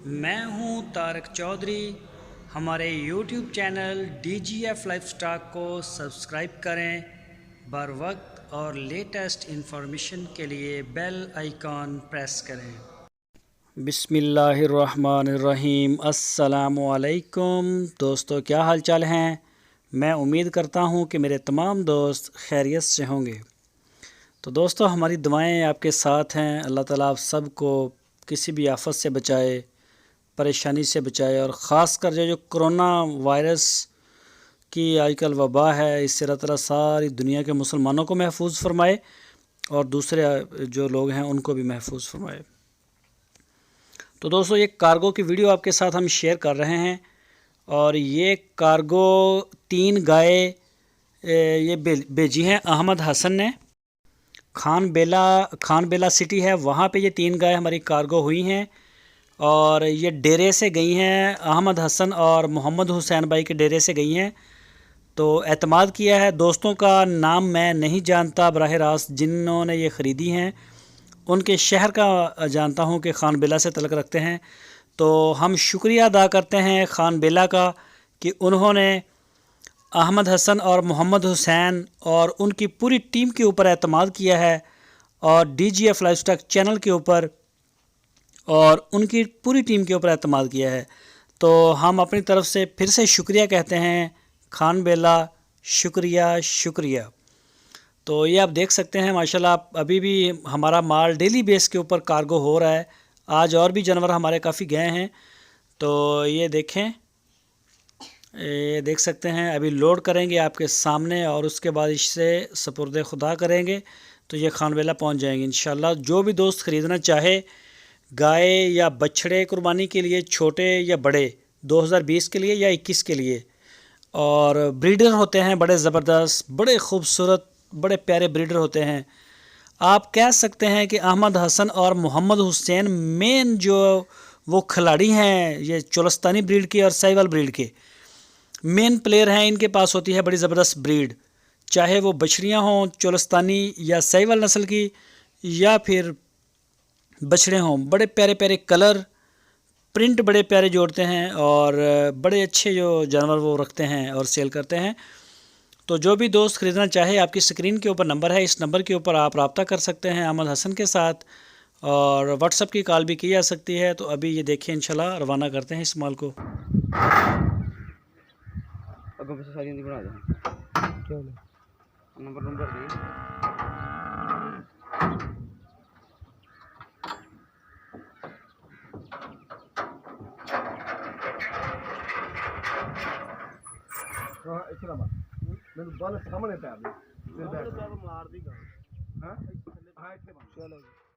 मैं हूं तारक चौधरी। हमारे YouTube चैनल DGF लाइफस्टाइल को सब्सक्राइब करें। बर वक्त और लेटेस्ट इंफॉर्मेशन के लिए बेल आइकॉन प्रेस करें। बिस्मिल्लाहिर्रहमानिर्रहीम। अस्सलामुअलैकुम दोस्तों, क्या हाल चाल हैं। मैं उम्मीद करता हूं कि मेरे तमाम दोस्त खैरियत से होंगे। तो दोस्तों, हमारी दुआएं आपके साथ हैं। अल्लाह ताला आप सबको किसी भी आफत से बचाए, परेशानी से बचाए, और ख़ास कर जो कोरोना वायरस की आजकल वबा है, इससे अल्लाह ताला सारी दुनिया के मुसलमानों को महफूज फरमाए और दूसरे जो लोग हैं उनको भी महफूज फरमाए। तो दोस्तों, ये कार्गो की वीडियो आपके साथ हम शेयर कर रहे हैं, और ये कार्गो 3 गाय ये भेजी हैं अहमद हसन ने। खान बेला सिटी है, वहाँ पे ये 3 गाय हमारी कार्गो हुई हैं, और ये डेरे से गई हैं। अहमद हसन और मोहम्मद हुसैन भाई के डेरे से गई हैं। तो एतमाद किया है। दोस्तों का नाम मैं नहीं जानता बराह रास्त, जिन्होंने ये ख़रीदी हैं उनके शहर का जानता हूँ कि खान बेला से तल्लुक़ रखते हैं। तो हम शुक्रिया अदा करते हैं खान बेला का कि उन्होंने अहमद हसन और मोहम्मद हुसैन और उनकी पूरी टीम के ऊपर एतमाद किया है, और DGF लाइफस्टाइल चैनल के ऊपर और उनकी पूरी टीम के ऊपर एतमाद किया है। तो हम अपनी तरफ से फिर से शुक्रिया कहते हैं खान बेला, शुक्रिया शुक्रिया। तो ये आप देख सकते हैं माशाल्लाह, अभी भी हमारा माल डेली बेस के ऊपर कार्गो हो रहा है। आज और भी जानवर हमारे काफ़ी गए हैं। तो ये देखें, ये देख सकते हैं, अभी लोड करेंगे आपके सामने और उसके बाद इससे सपुर्द खुदा करेंगे तो ये खान बेला पहुँच जाएंगे इंशाल्लाह। जो भी दोस्त ख़रीदना चाहे गाय या बछड़े कुर्बानी के लिए, छोटे या बड़े, 2020 के लिए या 21 के लिए, और ब्रीडर होते हैं बड़े ज़बरदस्त, बड़े ख़ूबसूरत, बड़े प्यारे ब्रीडर होते हैं। आप कह सकते हैं कि अहमद हसन और मोहम्मद हुसैन मेन जो वो खिलाड़ी हैं, ये चोलस्तानी ब्रीड के और साहिवाल ब्रीड के मेन प्लेयर हैं। इनके पास होती है बड़ी ज़बरदस्त ब्रीड, चाहे वो बछड़ियाँ हों चोलस्तानी या साहिवाल नस्ल की, या फिर बछड़े हों। बड़े प्यारे प्यारे कलर, प्रिंट बड़े प्यारे जोड़ते हैं, और बड़े अच्छे जो जानवर वो रखते हैं और सेल करते हैं। तो जो भी दोस्त ख़रीदना चाहे, आपकी स्क्रीन के ऊपर नंबर है, इस नंबर के ऊपर आप रब्ता कर सकते हैं अहमद हसन के साथ, और व्हाट्सअप की कॉल भी की जा सकती है। तो अभी ये देखें, इंशाल्लाह रवाना करते हैं इस माल को। ਮੈਨੂੰ ਬਲ ਸਾਹਮਣੇ ਪੈ ਗਈ ਮਾਰ ਦੀ ਗੱਲ ਹਾਂ ਹਾਂ ਇੱਥੇ ਬਣ ਚਲੋ।